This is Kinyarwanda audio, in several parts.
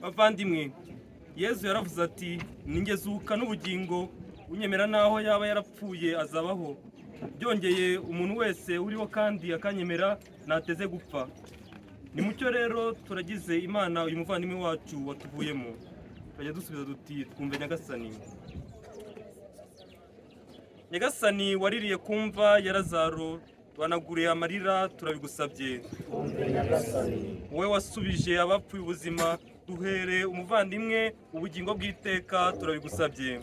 Bavandimwe, Yesu yaravuze ati ninjye zuka n'ubugingo, unyemera naho yaba yarapfuye azabaho. Byongeye umuntu wese uriho kandi akanyemera nateze gupfa. Ni mucyo rero turagize Imana uyu muvandimwe wacu watuvuyemo. Tujya dusubiza duti twumve Nyagasani. Nyagasani waririye kumva ya Lazaro, wanaguriye amarira, turabigusabye. Wowe wasubije abapfuye ubuzima, duhere umuvandimwe ubugingo bw'iteka, turabigusabye.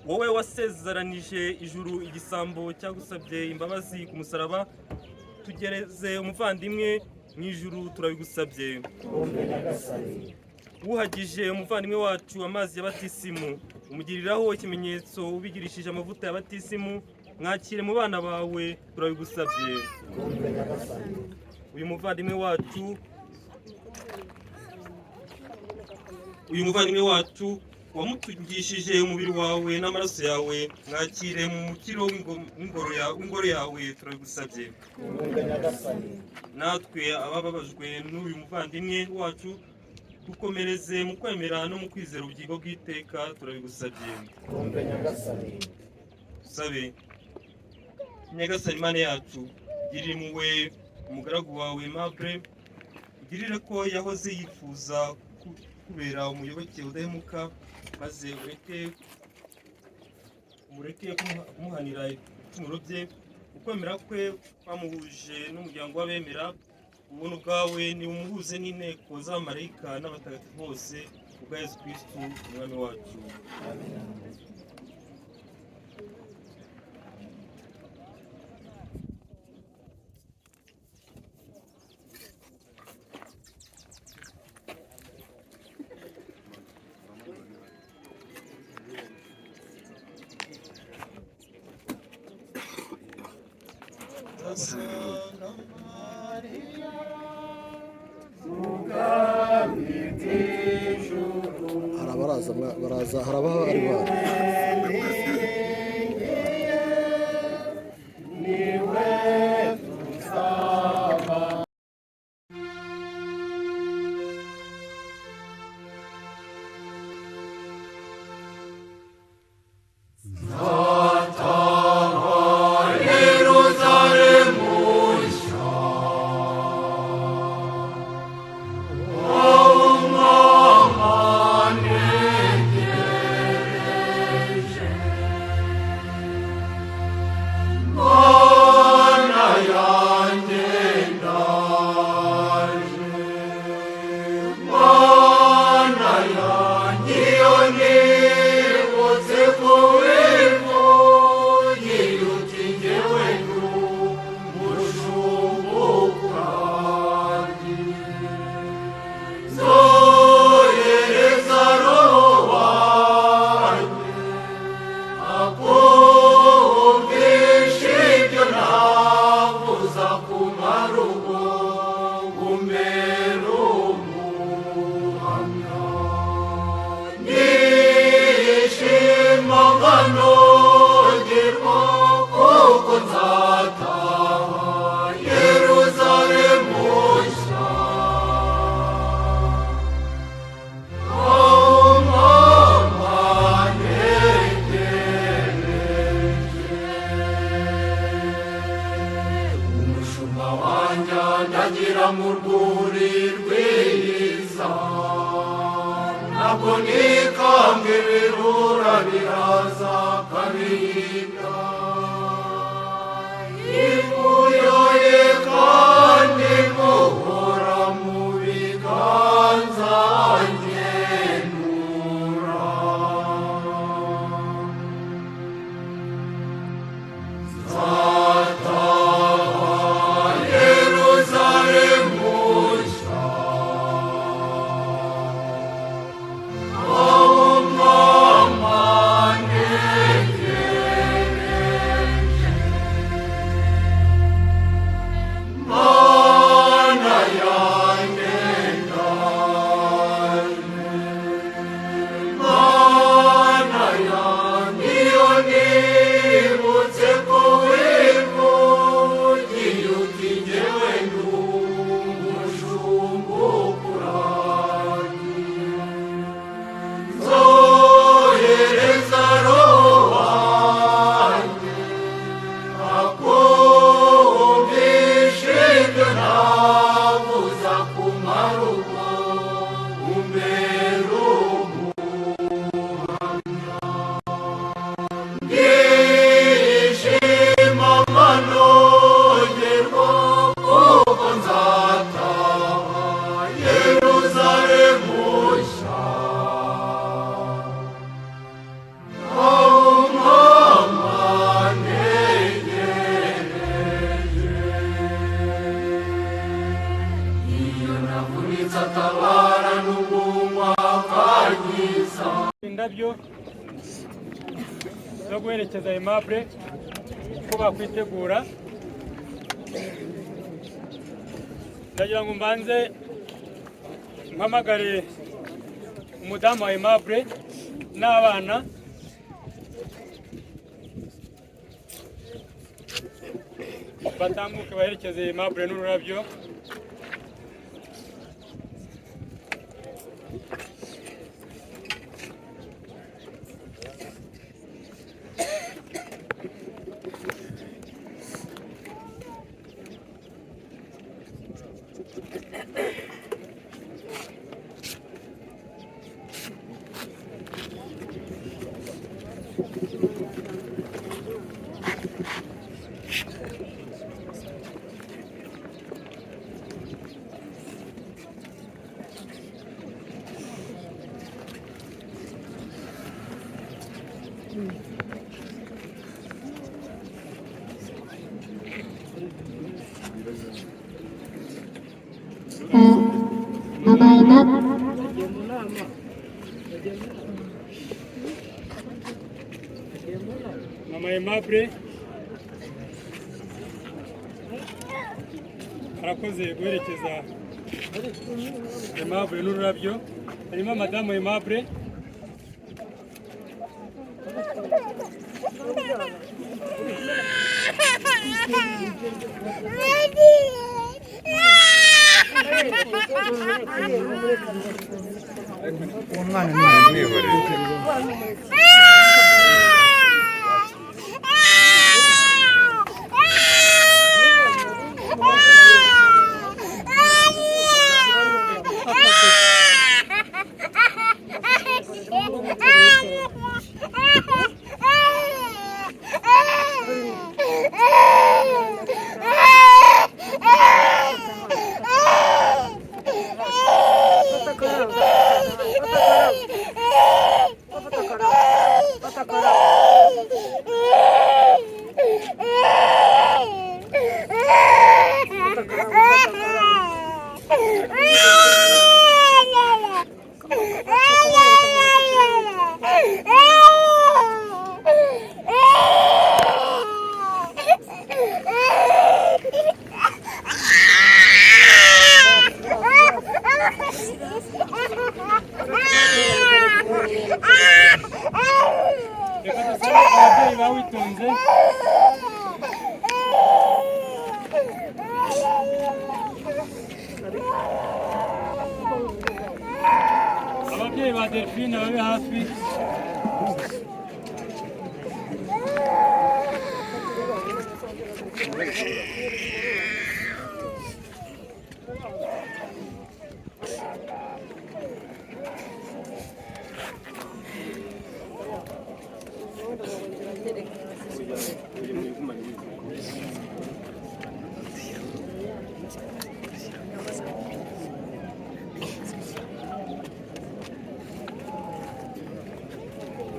Wowe wasezeranije ijuru igisambo cyagusabye imbabazi ku musaraba, tugereze umuvandimwe mu ijuru, turabigusabye. Wuhagije umuvandimwe wacu amazi ya batisimu, umugiriraho ikimenyetso ubigirishije amavuta ya batisimu, mwakire mu bana bawe, turabigusabye. Uyu muvandimwe wacu wamutungishije umubiri wawe n'amaraso yawe, mwakire mu mukiro w'ingoro yawe, turabigusabye. Natwe abababajwe n'uyu muvandimwe wacu, dukomereze mu kwemera no mu kwizera ubugingo bw'iteka, turabigusabye. Sabe Nyagasani Mana yacu, girira impuhwe umugaragu wawe Mabure, ugirire ko yahoze yifuza kubera umuyoboke udahemuka, maze umureke kumuhanira ibicumuro bye. Ukwemera kwe kwamuhuje n'umuryango w'abemera, ubuntu bwawe ni umuhuze n'inteko z'abamarayika n'abatagatifu bose, kubwa Yesu Kristo umwami wacu. baraza harabaho ari bana Amen. no guherekeza Aimable ko bakwitegura. Ndagira ngo mbanze mpamagare umudamu wa Aimable n'abana batambuke baherekeze Aimable n'ururabyo. Mama Aimable arakoze guherekeza Aimable n'ururabyo. Hanyuma madamu Aimable umwana ni ababyeyi bawitonze. Ababyeyi ba Delphine babe hafi.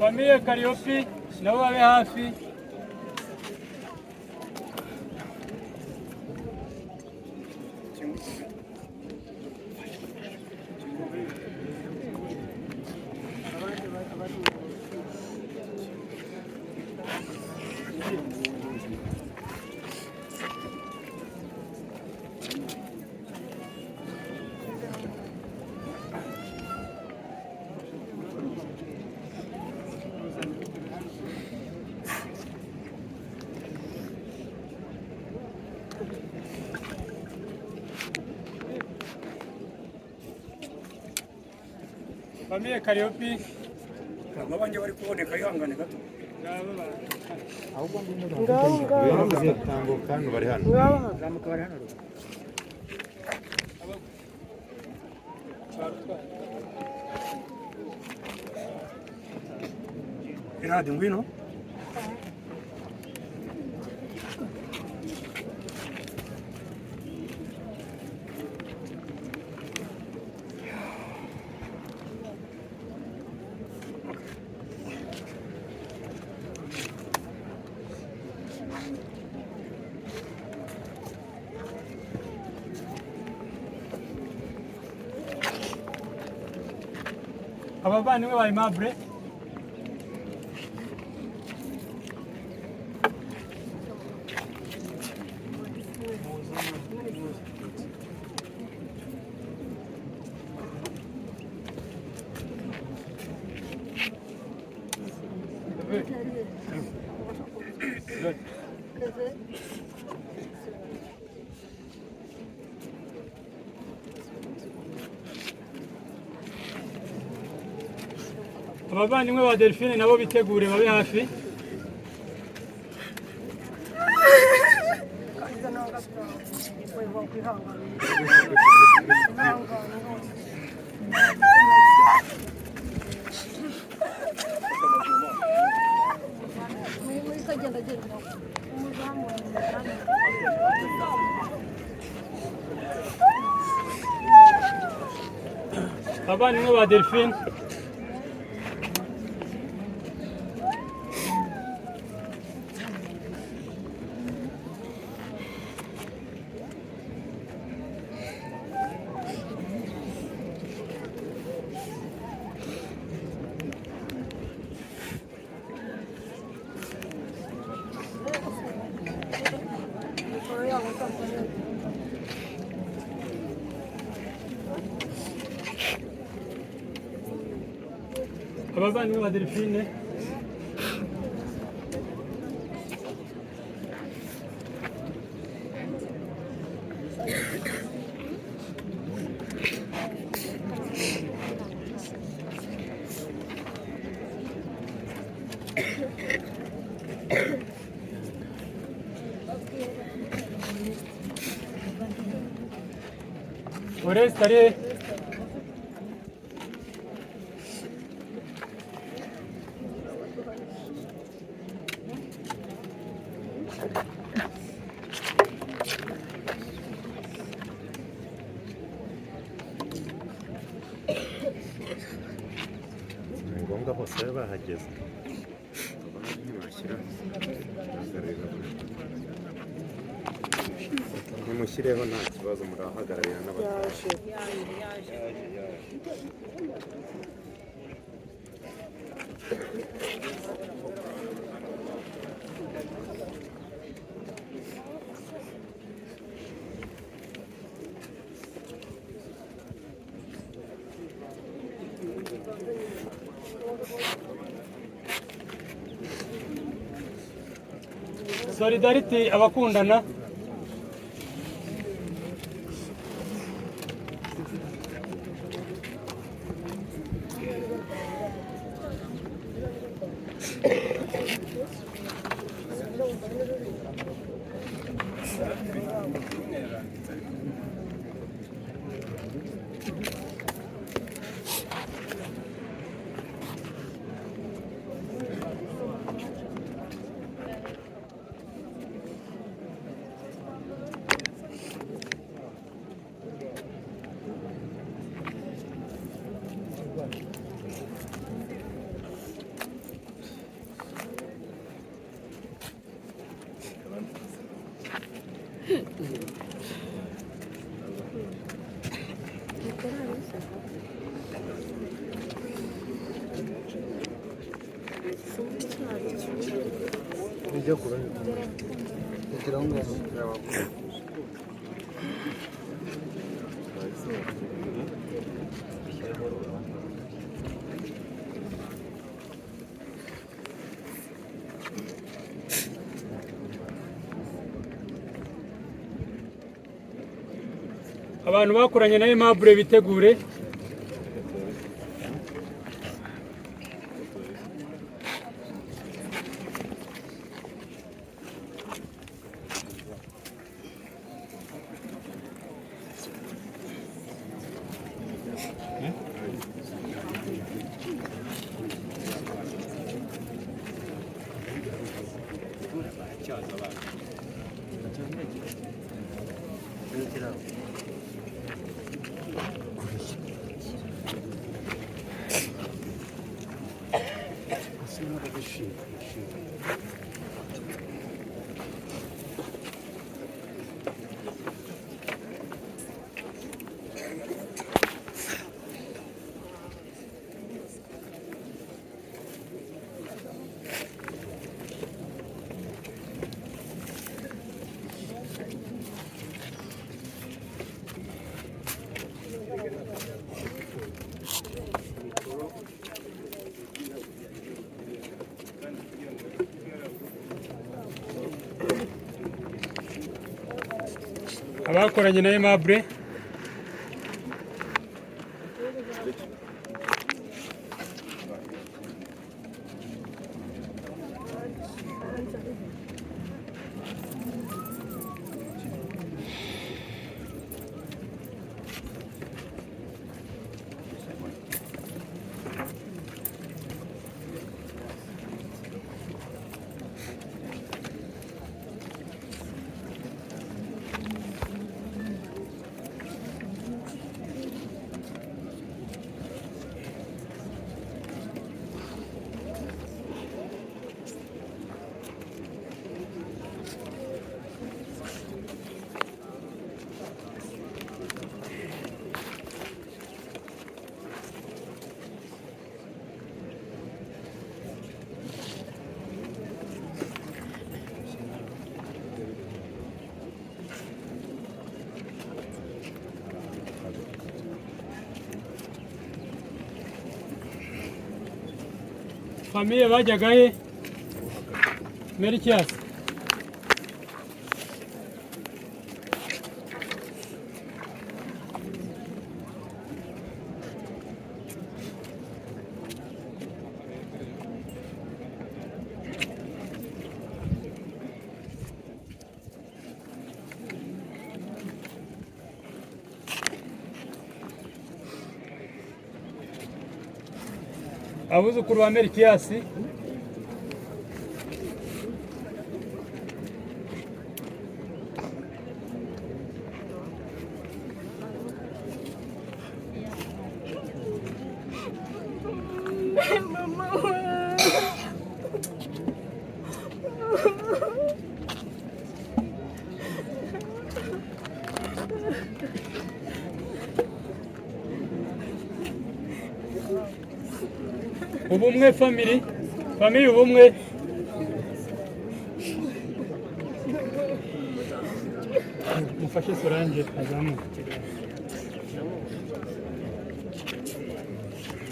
Famille Kariopi nabo babe hafi. Famille Kariopi abanje bari kuboneka ihangane gato tambuka hano bari hano iradi ngwino abavandimwe ba Aimable Good. Good. Abavandimwe ba Delphine nabo bitegure babe hafi. Abavandimwe ba Delphine abavandimwe ba Delphine Oreste ari ni ngombwa hose baba bahageze nimushyireho nta kibazo murahagararira n'abatashe Solidarity abakundana bijya kure kugira ngo abantu bakoranye na Aimable bitegure abakoranye na Aimable, famiye bajyaga he? Merikias. Abuzukuru ba Merikias, ubumwe family ubumwe. Mufashe Solange azamuka.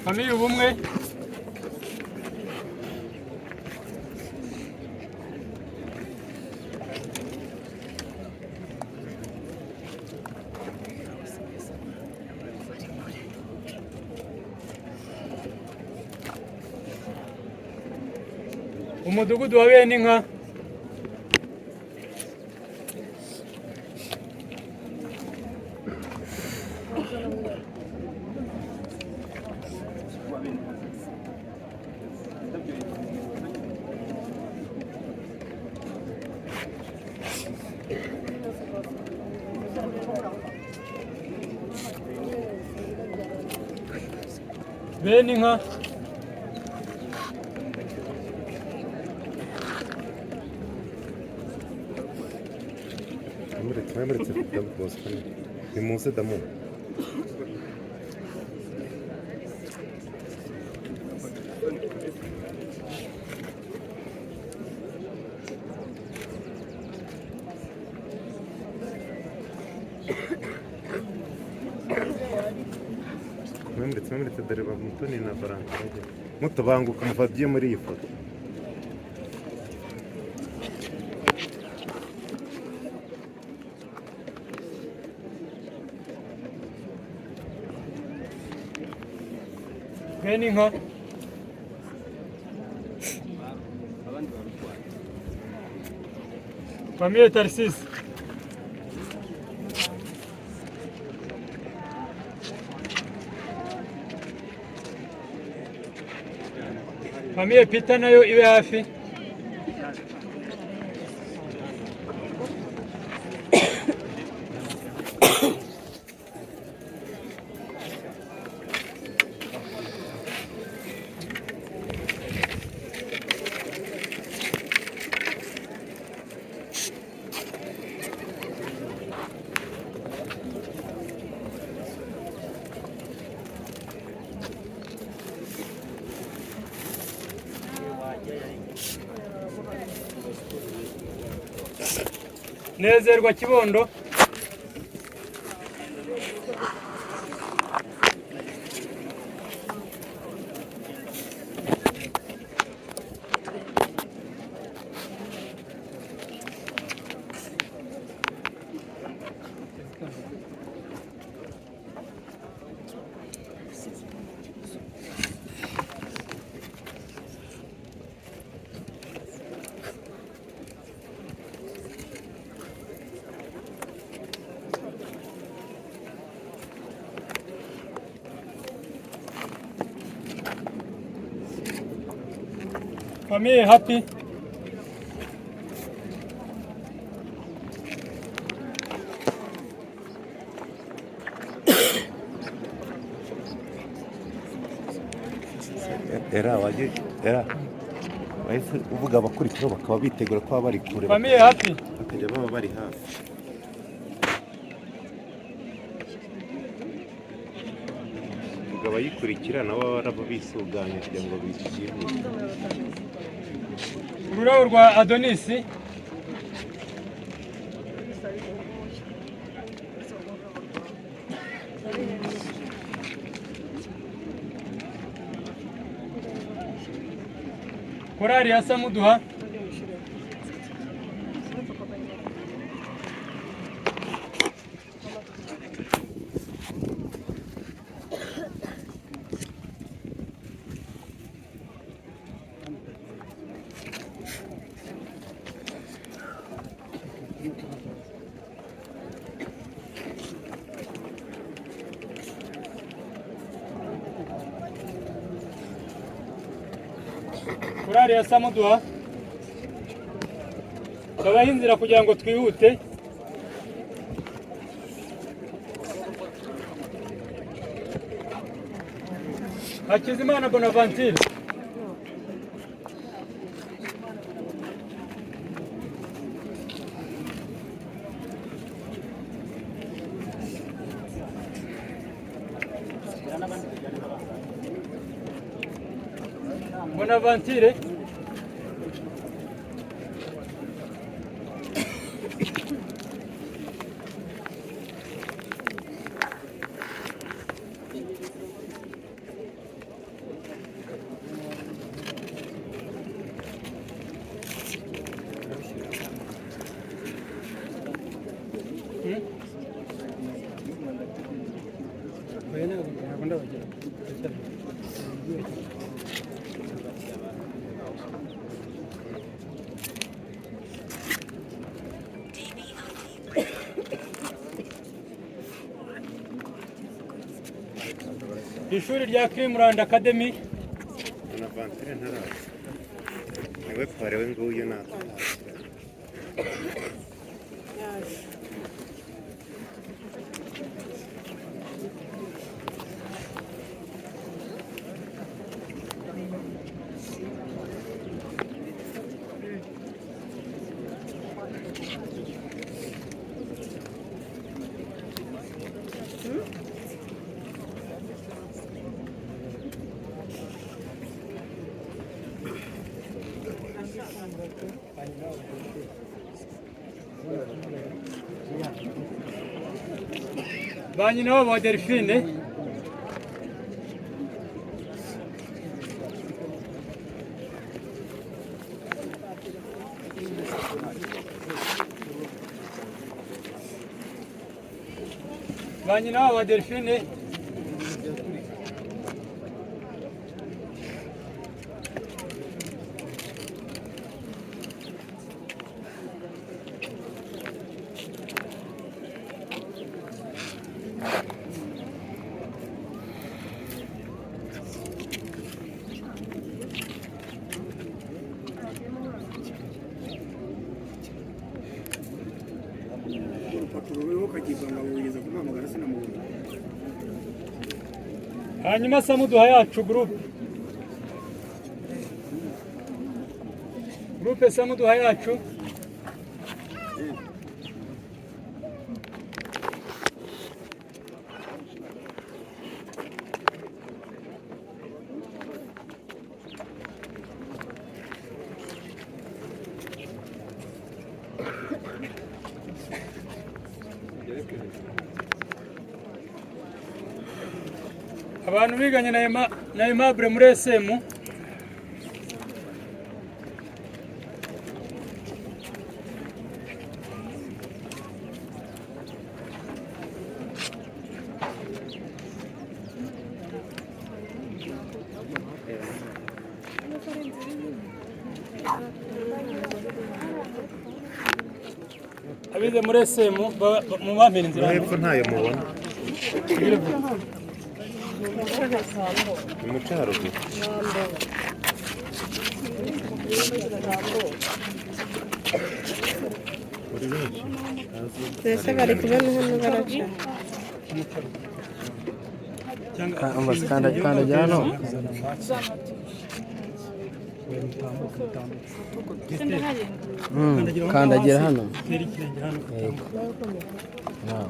Family ubumwe. Umudugudu wa Beninka, Beninka, Amarira damu bose ni muze damu Amarira dore bamutoni na Valentin mutubanguka muvadiye muri iyi foto. Beninka, famiye Tarsis, famiye Peter nayo ibe hafi. Nezerwa Kibondo, Famille happy. Era wahise uvuga abakurikiraho bakaba bitegura ko baba bari kure Famille happy. bakajya baba bari hafi. Ubwo abayikurikira nabo baba baraba bisuganya kugira ngo bishimire. Ururabo rwa Adonis. Korari ya Samuduha. Korari ya Samuduha. Tubaha inzira kugira ngo twihute. Hakizimana Bonaventure. Bonaventure. Ishuri rya Crimrand Academy. Bonaventure ntaraza. Niwe pare we nguyu natwe. Banyuma wa Delphine. Banyuma wa Delphine. Hanyuma Samuduha yacu groupe Samuduha yacu abantu biganye na Aimable muri SM. Abize muri SM mu bamenya inzira hepfo ntayo mubona. Umuco haruguru. uri benshi mbese bari kubona hano baraca kandagira hano kandagira hano yego wow.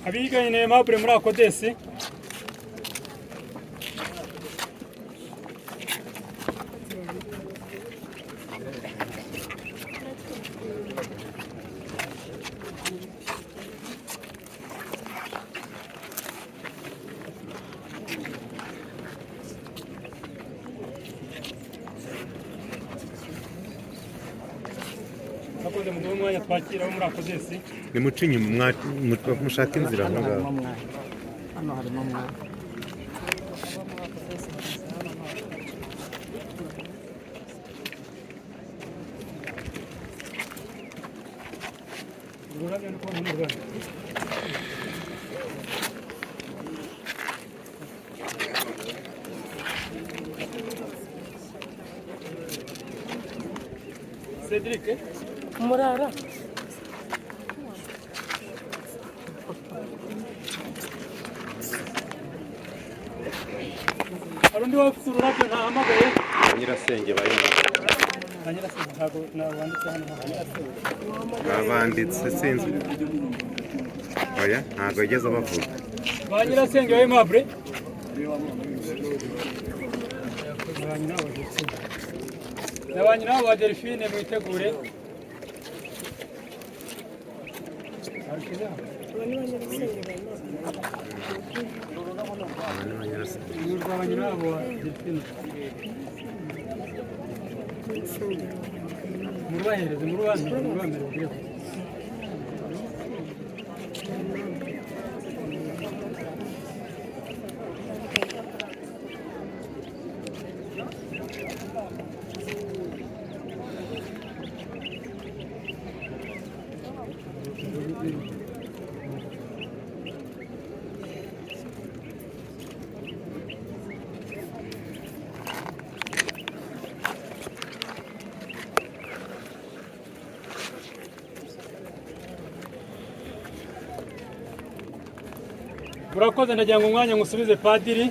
abiganye na Aimable muri akodesi nakoze mu mwanya twakira muri akodesi nimuce inyuma mushaka inzira aho ngaho hano harimo umwanya Cedric murara hari undi wafite ururabyo ntahamagaye nyirasenge barimo nyirasenge ntabwo wanditse hano babanditse sinzi oya ntabwo yageze abavuga ba nyirasenge wa Aimable na ba nyina wa Delphine mwitegure ba nyina wa Delphine murubahereze murubamereze murakoze ndagira ngo umwanya ngusubize padiri